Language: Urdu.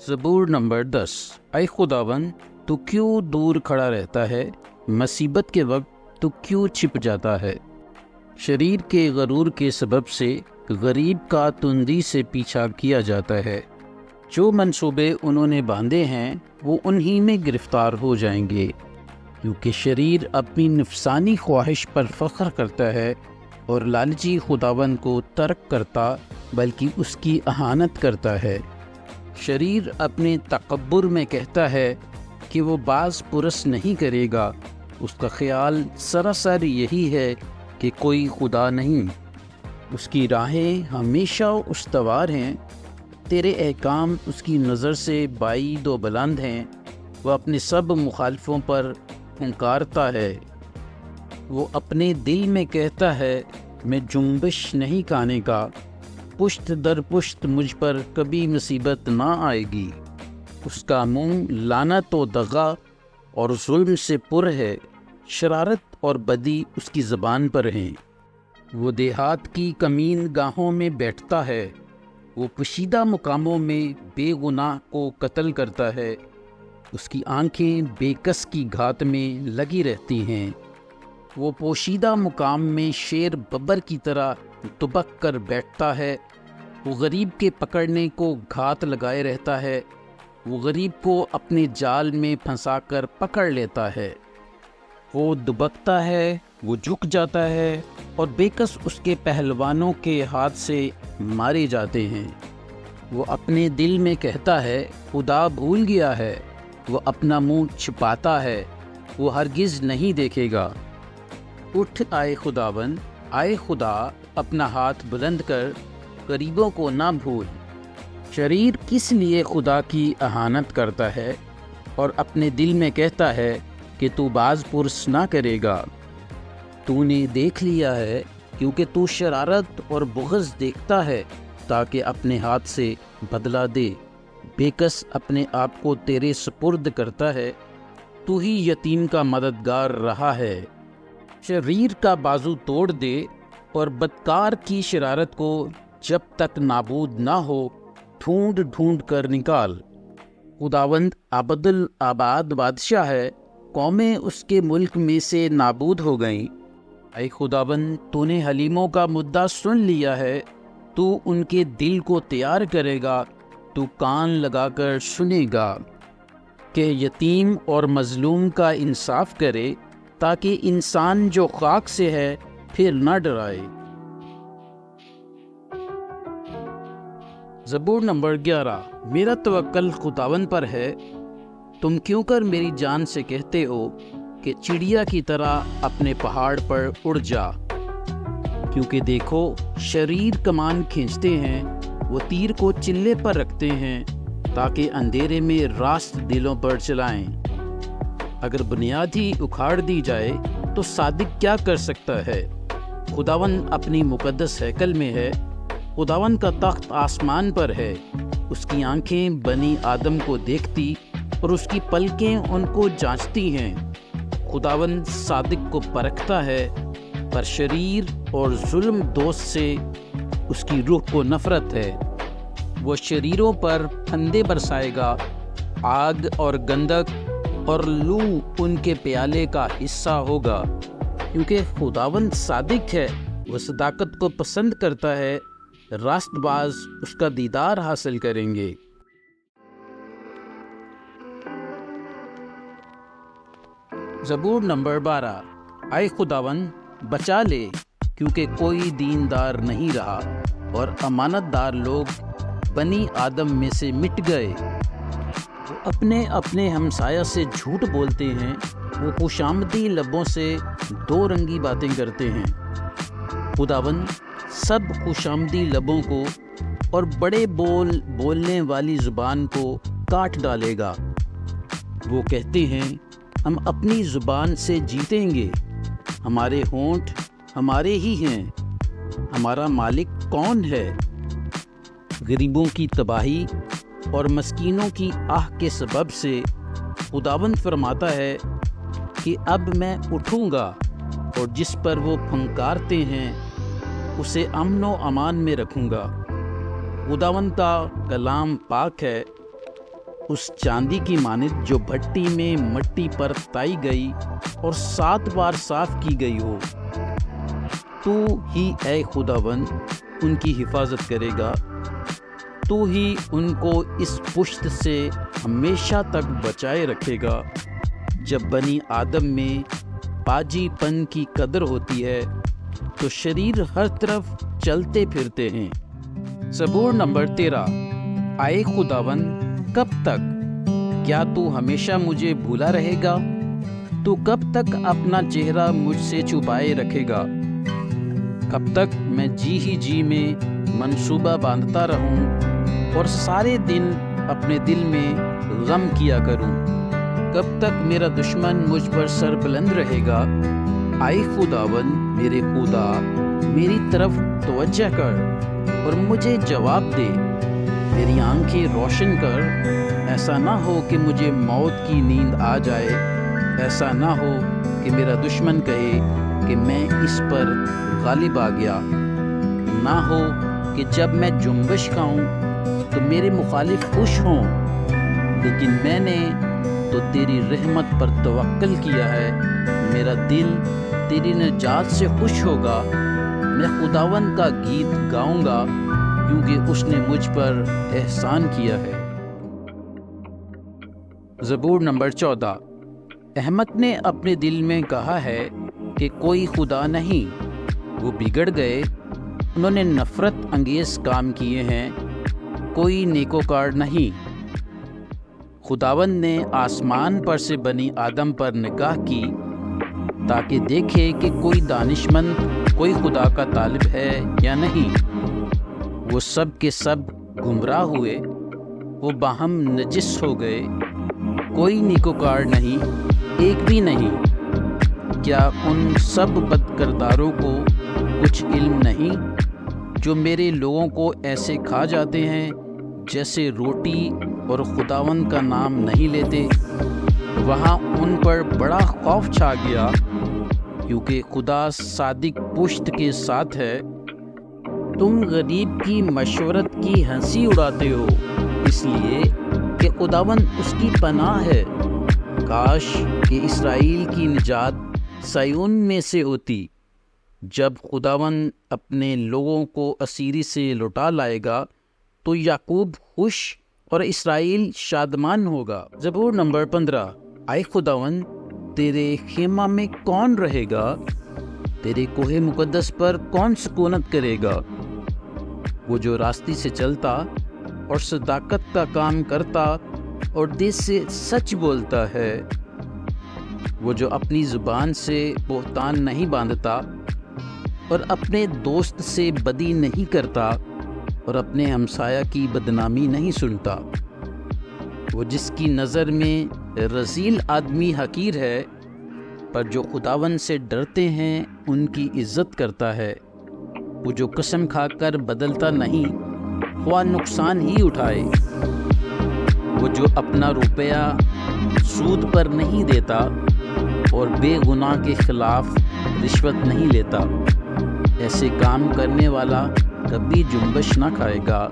زبور نمبر 10۔ اے خداوند، تو کیوں دور کھڑا رہتا ہے؟ مصیبت کے وقت تو کیوں چھپ جاتا ہے؟ شریر کے غرور کے سبب سے غریب کا تندی سے پیچھا کیا جاتا ہے۔ جو منصوبے انہوں نے باندھے ہیں وہ انہی میں گرفتار ہو جائیں گے، کیونکہ شریر اپنی نفسانی خواہش پر فخر کرتا ہے اور لالچی خداوند کو ترک کرتا بلکہ اس کی اہانت کرتا ہے۔ شریر اپنے تکبر میں کہتا ہے کہ وہ باز پرس نہیں کرے گا، اس کا خیال سراسر یہی ہے کہ کوئی خدا نہیں۔ اس کی راہیں ہمیشہ استوار ہیں، تیرے احکام اس کی نظر سے بعید و بلند ہیں۔ وہ اپنے سب مخالفوں پر پھنکارتا ہے۔ وہ اپنے دل میں کہتا ہے میں جنبش نہیں کھانے کا، پشت در پشت مجھ پر کبھی مصیبت نہ آئے گی۔ اس کا منہ لعنت و دغا اور ظلم سے پر ہے، شرارت اور بدی اس کی زبان پر ہیں۔ وہ دیہات کی کمین گاہوں میں بیٹھتا ہے، وہ پوشیدہ مقاموں میں بے گناہ کو قتل کرتا ہے۔ اس کی آنکھیں بے کس کی گھات میں لگی رہتی ہیں۔ وہ پوشیدہ مقام میں شیر ببر کی طرح دبک کر بیٹھتا ہے۔ وہ غریب کے پکڑنے کو گھات لگائے رہتا ہے، وہ غریب کو اپنے جال میں پھنسا کر پکڑ لیتا ہے۔ وہ دبکتا ہے، وہ جھک جاتا ہے اور بے کس اس کے پہلوانوں کے ہاتھ سے مارے جاتے ہیں۔ وہ اپنے دل میں کہتا ہے خدا بھول گیا ہے، وہ اپنا منہ چھپاتا ہے، وہ ہرگز نہیں دیکھے گا۔ اٹھ آئے خداوند، آئے خدا، اپنا ہاتھ بلند کر، غریبوں کو نہ بھول۔ شریر کس لیے خدا کی اہانت کرتا ہے اور اپنے دل میں کہتا ہے کہ تو باز پرس نہ کرے گا؟ تو نے دیکھ لیا ہے، کیونکہ تو شرارت اور بغض دیکھتا ہے تاکہ اپنے ہاتھ سے بدلہ دے۔ بے کس اپنے آپ کو تیرے سپرد کرتا ہے، تو ہی یتیم کا مددگار رہا ہے۔ شریر کا بازو توڑ دے اور بدکار کی شرارت کو جب تک نابود نہ ہو ڈھونڈ ڈھونڈ کر نکال۔ خداوند ابد الآباد بادشاہ ہے، قومیں اس کے ملک میں سے نابود ہو گئیں۔ اے خداوند، تو نے حلیموں کا مدعا سن لیا ہے، تو ان کے دل کو تیار کرے گا، تو کان لگا کر سنے گا کہ یتیم اور مظلوم کا انصاف کرے، تاکہ انسان جو خاک سے ہے پھر نہ ڈرائے۔ زبور نمبر 11۔ میرا توکل خداوند پر ہے، تم کیوں کر میری جان سے کہتے ہو کہ چڑیا کی طرح اپنے پہاڑ پر اڑ جا؟ کیونکہ دیکھو، شریر کمان کھینچتے ہیں، وہ تیر کو چلے پر رکھتے ہیں تاکہ اندھیرے میں راست دلوں پر چلائیں۔ اگر بنیاد ہی اکھاڑ دی جائے تو صادق کیا کر سکتا ہے؟ خداوند اپنی مقدس ہیکل میں ہے، خداوند کا تخت آسمان پر ہے۔ اس کی آنکھیں بنی آدم کو دیکھتی اور اس کی پلکیں ان کو جانچتی ہیں۔ خداوند صادق کو پرکھتا ہے، پر شریر اور ظلم دوست سے اس کی روح کو نفرت ہے۔ وہ شریروں پر پھندے برسائے گا، آگ اور گندک اور لو ان کے پیالے کا حصہ ہوگا۔ کیونکہ خداوند صادق ہے، وہ صداقت کو پسند کرتا ہے، راست باز اس کا دیدار حاصل کریں گے۔ زبور نمبر 12۔ اے خداوند، بچا لے، کیونکہ کوئی دیندار نہیں رہا اور امانت دار لوگ بنی آدم میں سے مٹ گئے۔ وہ اپنے اپنے ہمسایہ سے جھوٹ بولتے ہیں، وہ خوشامدی لبوں سے دو رنگی باتیں کرتے ہیں۔ خداوند سب خوشامدی لبوں کو اور بڑے بولنے والی زبان کو کاٹ ڈالے گا۔ وہ کہتے ہیں ہم اپنی زبان سے جیتیں گے، ہمارے ہونٹ ہمارے ہی ہیں، ہمارا مالک کون ہے؟ غریبوں کی تباہی اور مسکینوں کی آہ کے سبب سے خداوند فرماتا ہے کہ اب میں اٹھوں گا اور جس پر وہ پھنکارتے ہیں اسے امن و امان میں رکھوں گا۔ خداوند کا کلام پاک ہے، اس چاندی کی مانند جو بھٹی میں مٹی پر تائی گئی اور 7 بار صاف کی گئی ہو۔ تو ہی اے خداوند ان کی حفاظت کرے گا، تو ہی ان کو اس پشت سے ہمیشہ تک بچائے رکھے گا۔ جب بنی آدم میں پاجی پن کی قدر ہوتی ہے تو شریر ہر طرف چلتے پھرتے ہیں۔ زبور نمبر 13۔ اے خداوند کب تک؟ کیا تو ہمیشہ مجھے بھولا رہے گا؟ تو کب تک اپنا چہرہ مجھ سے چھپائے رکھے گا؟ کب تک میں جی میں منصوبہ باندھتا رہوں اور سارے دن اپنے دل میں غم کیا کروں؟ کب تک میرا دشمن مجھ پر سر بلند رہے گا؟ اے خداوند میرے خدا، میری طرف توجہ کر اور مجھے جواب دے، میری آنکھیں روشن کر۔ ایسا نہ ہو کہ مجھے موت کی نیند آ جائے، ایسا نہ ہو کہ میرا دشمن کہے کہ میں اس پر غالب آ گیا، نہ ہو کہ جب میں جنبش کھاؤں تو میرے مخالف خوش ہوں۔ لیکن میں نے تو تیری رحمت پر توکل کیا ہے، میرا دل تیری نجات سے خوش ہوگا۔ میں خداوند کا گیت گاؤں گا کیونکہ اس نے مجھ پر احسان کیا ہے۔ زبور نمبر 14۔ احمق نے اپنے دل میں کہا ہے کہ کوئی خدا نہیں۔ وہ بگڑ گئے، انہوں نے نفرت انگیز کام کیے ہیں، کوئی نیکوکار نہیں۔ خداوند نے آسمان پر سے بنی آدم پر نگاہ کی تاکہ دیکھے کہ کوئی دانش مند، کوئی خدا کا طالب ہے یا نہیں۔ وہ سب کے سب گمراہ ہوئے، وہ باہم نجس ہو گئے، کوئی نیکوکار نہیں، ایک بھی نہیں۔ کیا ان سب بد کرداروں کو کچھ علم نہیں، جو میرے لوگوں کو ایسے کھا جاتے ہیں جیسے روٹی اور خداوند کا نام نہیں لیتے؟ وہاں ان پر بڑا خوف چھا گیا کیونکہ خدا صادق پشت کے ساتھ ہے۔ تم غریب کی مشورت کی ہنسی اڑاتے ہو، اس لیے کہ خداوند اس کی پناہ ہے۔ کاش کہ اسرائیل کی نجات سیون میں سے ہوتی۔ جب خداوند اپنے لوگوں کو اسیری سے لوٹا لائے گا تو یعقوب خوش اور اسرائیل شادمان ہوگا۔ زبور نمبر 15۔ اے خداوند تیرے خیمہ میں کون رہے گا؟ تیرے کوہ مقدس پر کون سکونت کرے گا؟ وہ جو راستی سے چلتا اور صداقت کا کام کرتا اور دل سے سچ بولتا ہے، وہ جو اپنی زبان سے بہتان نہیں باندھتا اور اپنے دوست سے بدی نہیں کرتا اور اپنے ہمسایہ کی بدنامی نہیں سنتا، وہ جس کی نظر میں رذیل آدمی حقیر ہے، پر جو خداوند سے ڈرتے ہیں ان کی عزت کرتا ہے۔ وہ جو قسم کھا کر بدلتا نہیں، خواہ نقصان ہی اٹھائے۔ وہ جو اپنا روپیہ سود پر نہیں دیتا اور بے گناہ کے خلاف رشوت نہیں لیتا۔ ایسے کام کرنے والا کبھی جنبش نہ کھائے گا۔